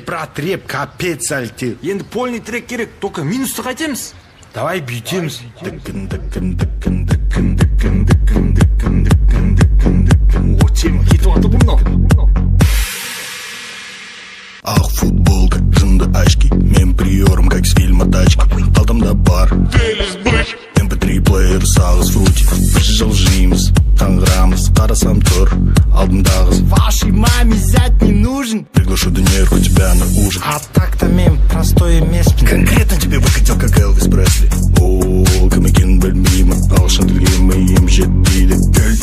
Брат, реп, капец альтер. Енді полный трек керек, только минусты қайтеміз. Давай бүйтеміз. О, тема кетіп аты бұнау. Ах, футболка, жынды очки, мен приором, как с фильма «Тачки». Алдымда бар MP3 плеер, сағыз фрути. Бір жыл жейміз, таңғырамыз, қарасам тұр алдымдағыз. Вашей маме зять не нужен. Приглашу днер, у тебя на ужин. А так-то мен простой емеспін. Конкретно тебе выкатил, как Элвис Пресли. О, кім екенін білмеймін, ағылшын тілге миым жетпейді. Кел,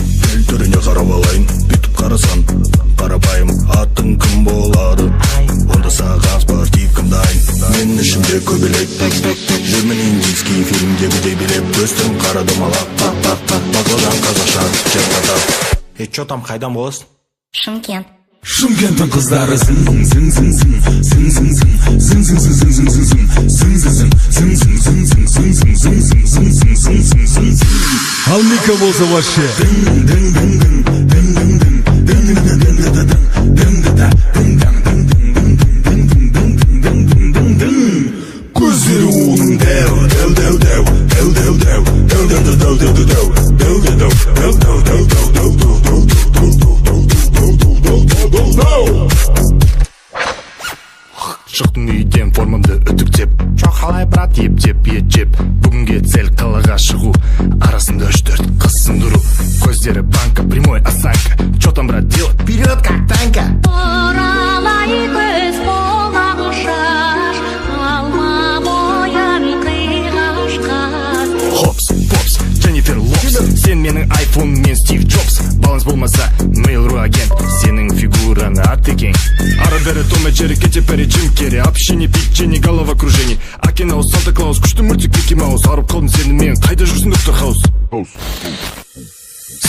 түріне қарап алайын, бүйтіп қарасан қарапайым. Атың кім болады? Онда саған спортивкам дайын. Мен ішімде көбелек, жүрмін индийский фильмдегідей билеп. Көстім қара домалап, бақылдан қазақша жаттатап. Чё там, қайдан боласың? Шымкент. Шымкенттің қыздары зың зың зың зың зың зың зың зың зың зың зың зың зың зың зың зың зың зың. Ал Мика болса вообще көздері оның дәу дәу дәу дәу дәу дәу дәу дәу дәу дәу дәу дәу дәу дәу дәу дәу дәу дәу дәу. Шықтың үйден формамды үтіктеп. Чё қалай, брат? Еп жеп. Бүгінге цель қалаға шығу. Арасында 3-4 қыз сындыру. Көздері банка, прямой осанка. Чё там, брат, делать? Вперед, как танка. Оралай көз қолаң шаш, алма боян қиғашқас. Хопс, попс, Дженнифер Лопс. Сен менің айфон, мен Стив Джобс. Баланс болмаса, Mail.ru агент. Сенің фигураны ат екен. Ара-бері Том и Джерри, Кэти Перри, Джим Керри. Общение, питчение, головокружение. Акинау, Санта Клаус, күшті мультик, Микки Маус. Арып қалдым сені мен, қайда жүрсің, доктор Хаус?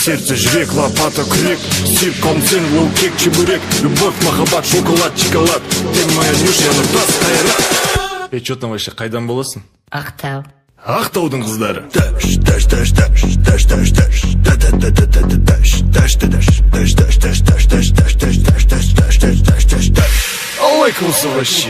Сердце, жүрек, лопата, күрек. Сүйіп қалдым сен, лоу-кек, чебурек. Любовь, махаббат, шоколад, чоколад. Ты моя Нюша, я нұртас, қайрат. Чё там вообще, қайдан боласың? Ақтау. Ақтаудың қыздары. Даш, даш, даш, даш, даш, даш, даш, да да да да да даш, даш, даш, даш, даш, даш, даш, даш, даш, даш, даш, даш, даш, даш, даш, даш, даш. Алайкумсы вообще.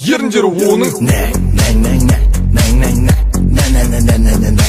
Еріндері оның. Нәң, нәң, нәң, нәң, нәң, нәң, нәң, нәң, нәң, нәң, нәң, нәң, нәң, нәң.